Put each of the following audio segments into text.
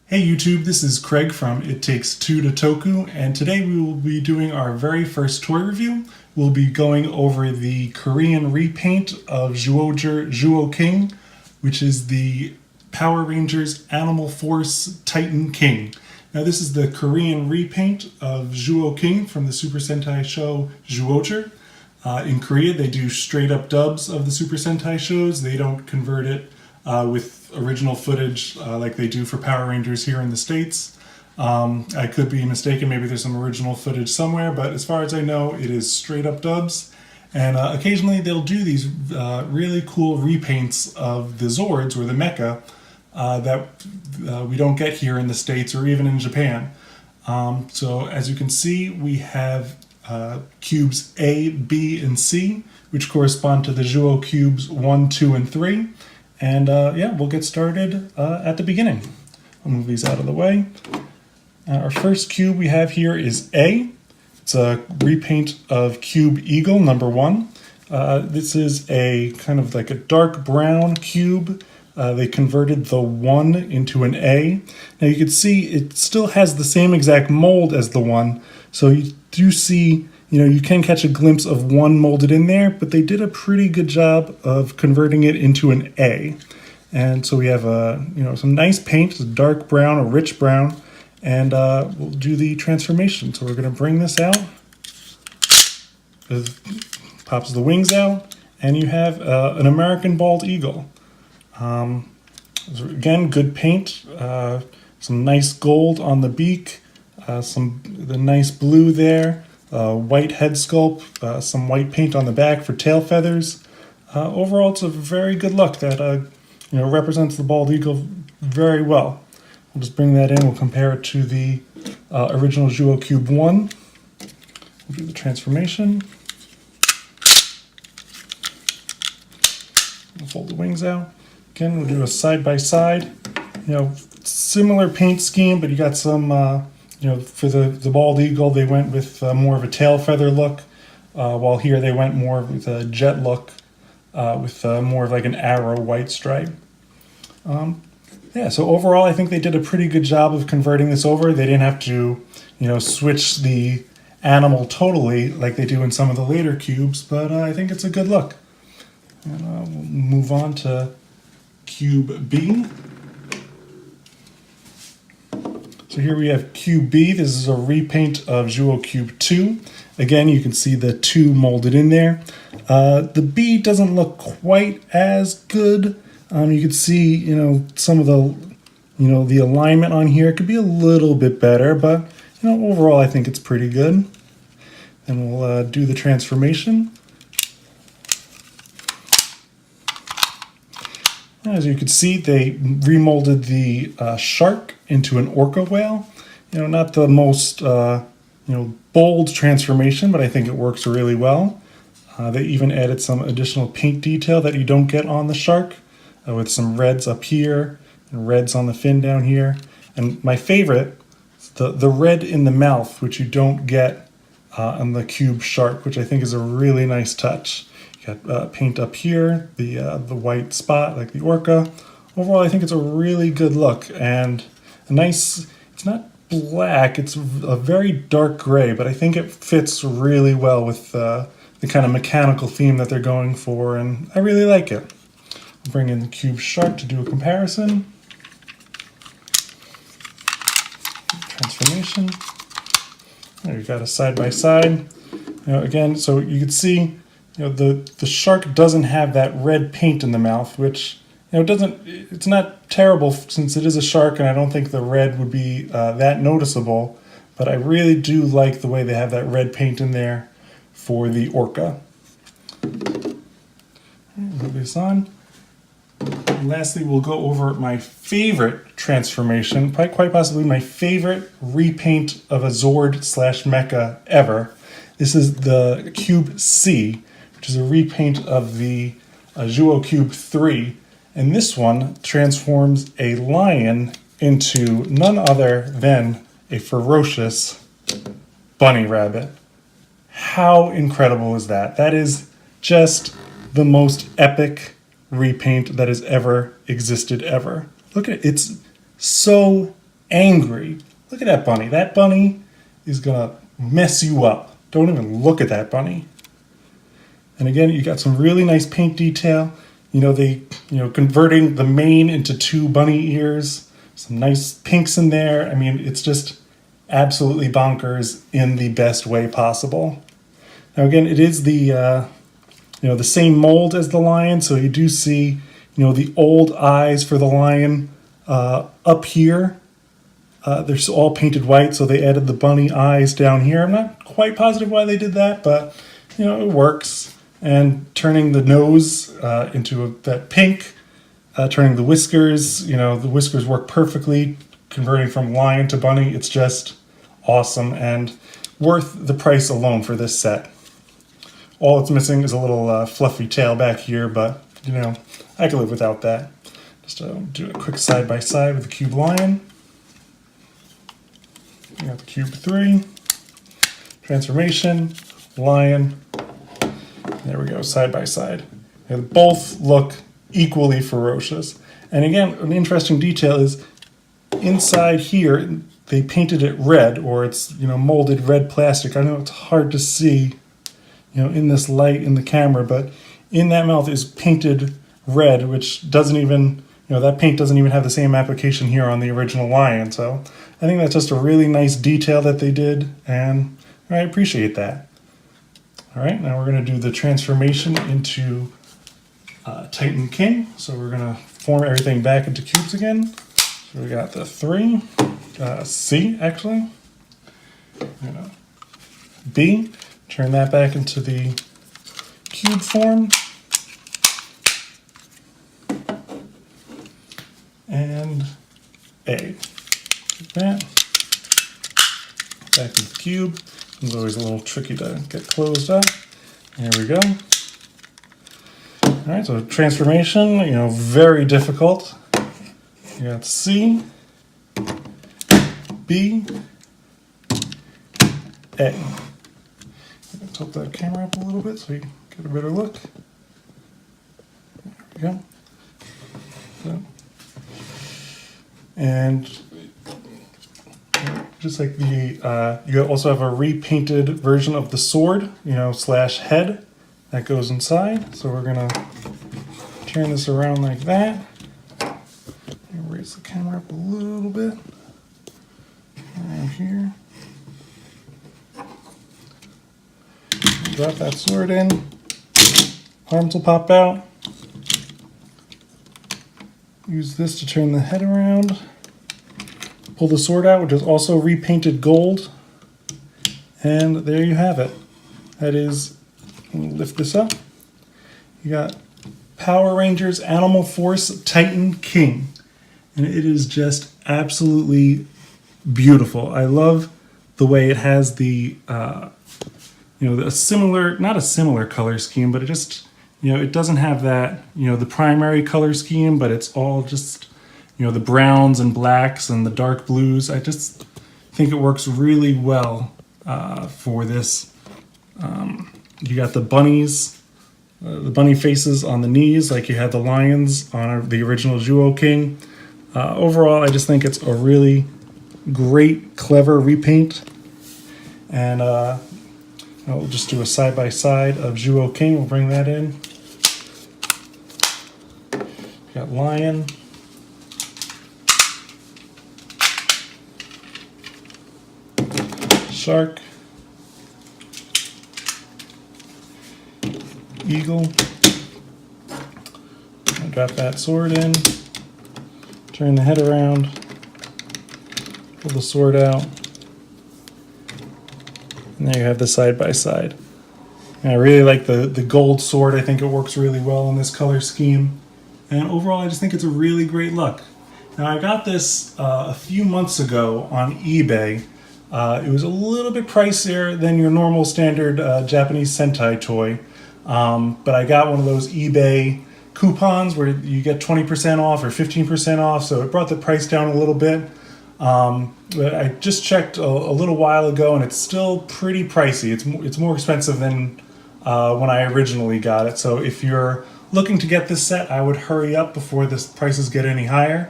Hey YouTube, this is Craig from It Takes Two to Toku, and today we will be doing our very first toy review. We'll be going over the Korean repaint of ZyuohKing, which is the Power Rangers Animal Force Titan King. Now this is the Korean repaint of ZyuohKing from the Super Sentai show Zyuohger. In Korea they do straight up dubs of the Super Sentai shows. They don't convert it with original footage like they do for Power Rangers here in the States. I could be mistaken, maybe there's some original footage somewhere, but as far as I know, it is straight up dubs. And occasionally they'll do these really cool repaints of the Zords or the mecha that we don't get here in the States or even in Japan. So as you can see, we have cubes A, B, and C, which correspond to the Zyuoh cubes 1, 2, and 3. And yeah, we'll get started at the beginning. I'll move these out of the way. Our first cube we have here is A. It's a repaint of Cube Eagle number 1. This is a kind of like a dark brown cube. They converted the 1 into an A. Now you can see it still has the same exact mold as the 1. So you do see, you can catch a glimpse of 1 molded in there, but they did a pretty good job of converting it into an A. And so we have some nice paint, a dark brown, a rich brown, and we'll do the transformation. So we're going to bring this out. It pops the wings out, and you have an American bald eagle. Again, good paint, some nice gold on the beak, the nice blue there. White head sculpt, some white paint on the back for tail feathers. Overall, it's a very good look that represents the bald eagle very well. We'll just bring that in. We'll compare it to the original Zyuoh Cube 1. We'll do the transformation. We'll fold the wings out. Again, we'll do a side by side. Similar paint scheme, but you got some. For the bald eagle, they went with more of a tail feather look, while here they went more with a jet look, with more of like an arrow white stripe. Yeah, so overall, I think they did a pretty good job of converting this over. They didn't have to, switch the animal totally like they do in some of the later cubes, but I think it's a good look. And we'll move on to Cube B. So here we have Cube B. This is a repaint of Zyuoh Cube 2. Again, you can see the 2 molded in there. The B doesn't look quite as good. You can see, some of the alignment on here could be a little bit better, but, overall I think it's pretty good. And we'll do the transformation. As you can see, they remolded the shark into an orca whale. Not the most bold transformation, but I think it works really well. They even added some additional paint detail that you don't get on the shark, with some reds up here and reds on the fin down here. And my favorite, the red in the mouth, which you don't get on the cube shark, which I think is a really nice touch. Got paint up here, the white spot like the orca. Overall, I think it's a really good look and a nice. It's not black; it's a very dark gray, but I think it fits really well with the kind of mechanical theme that they're going for, and I really like it. I'll bring in the cube shark to do a comparison. Transformation. There you got a side by side. Again, so you can see. The shark doesn't have that red paint in the mouth, which, it's not terrible since it is a shark, and I don't think the red would be that noticeable, but I really do like the way they have that red paint in there for the orca. Move this on. And lastly, we'll go over my favorite transformation, quite possibly my favorite repaint of a Zord / mecha ever. This is the Cube C, which is a repaint of the Zyuoh Cube 3. And this one transforms a lion into none other than a ferocious bunny rabbit. How incredible is that? That is just the most epic repaint that has ever existed ever. Look at it. It's so angry. Look at that bunny. That bunny is gonna mess you up. Don't even look at that bunny. And again, you got some really nice paint detail. Converting the mane into 2 bunny ears. Some nice pinks in there. I mean, it's just absolutely bonkers in the best way possible. Now again, it is the same mold as the lion, so you do see the old eyes for the lion up here. They're all painted white, so they added the bunny eyes down here. I'm not quite positive why they did that, but it works. And turning the nose into that pink, turning the whiskers, the whiskers work perfectly, converting from lion to bunny. It's just awesome and worth the price alone for this set. All it's missing is a little fluffy tail back here, but I can live without that. Just do a quick side by side with the cube lion. You got the cube 3, transformation, lion. There we go, side by side. They both look equally ferocious. And again, an interesting detail is inside here, they painted it red, or it's molded red plastic. I know it's hard to see, in this light in the camera, but in that mouth is painted red, which doesn't even, that paint doesn't even have the same application here on the original lion. So I think that's just a really nice detail that they did, and I appreciate that. All right, now we're going to do the transformation into Titan King. So we're going to form everything back into cubes again. So we got the 3, C actually, B, turn that back into the cube form, and A, like that, back into the cube. It's always a little tricky to get closed up. There we go. All right, so transformation, very difficult. You got C, B, A. Tilt that camera up a little bit so you can get a better look. There we go. So, and just like the, you also have a repainted version of the sword, slash head that goes inside. So we're gonna turn this around like that. Raise the camera up a little bit. Around here. Drop that sword in. Arms will pop out. Use this to turn the head around. Pull the sword out, which is also repainted gold. And there you have it. That is, lift this up. You got Power Rangers Animal Force Titan King. And it is just absolutely beautiful. I love the way it has the, a similar, not a similar color scheme, but it just, it doesn't have that, the primary color scheme, but it's all just, the browns and blacks and the dark blues. I just think it works really well for this. You got the bunnies, the bunny faces on the knees, like you had the lions on the original ZyuohKing. Overall, I just think it's a really great, clever repaint. And I'll just do a side-by-side of ZyuohKing. We'll bring that in. We got lion. Shark. Eagle. I'll drop that sword in. Turn the head around. Pull the sword out. And there you have the side-by-side. And I really like the gold sword. I think it works really well in this color scheme. And overall, I just think it's a really great look. Now, I got this a few months ago on eBay. It was a little bit pricier than your normal standard Japanese Sentai toy. But I got one of those eBay coupons where you get 20% off or 15% off. So it brought the price down a little bit. But I just checked a little while ago, and it's still pretty pricey. It's more expensive than when I originally got it. So if you're looking to get this set, I would hurry up before the prices get any higher.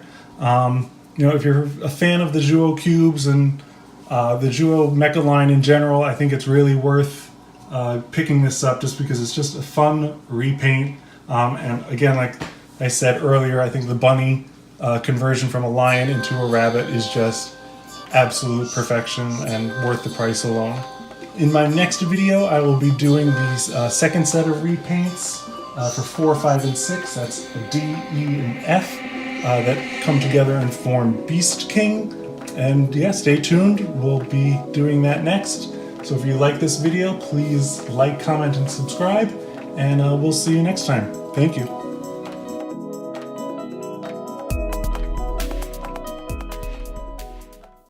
if you're a fan of the Zyuoh cubes and the Zyuoh mecha line in general, I think it's really worth picking this up just because it's just a fun repaint. And again, like I said earlier, I think the bunny conversion from a lion into a rabbit is just absolute perfection and worth the price alone. In my next video, I will be doing these second set of repaints for 4, 5, and 6. That's a D, E, and F that come together and form Beast King. And yeah, stay tuned. We'll be doing that next. So if you like this video, please like, comment, and subscribe. And we'll see you next time. Thank you.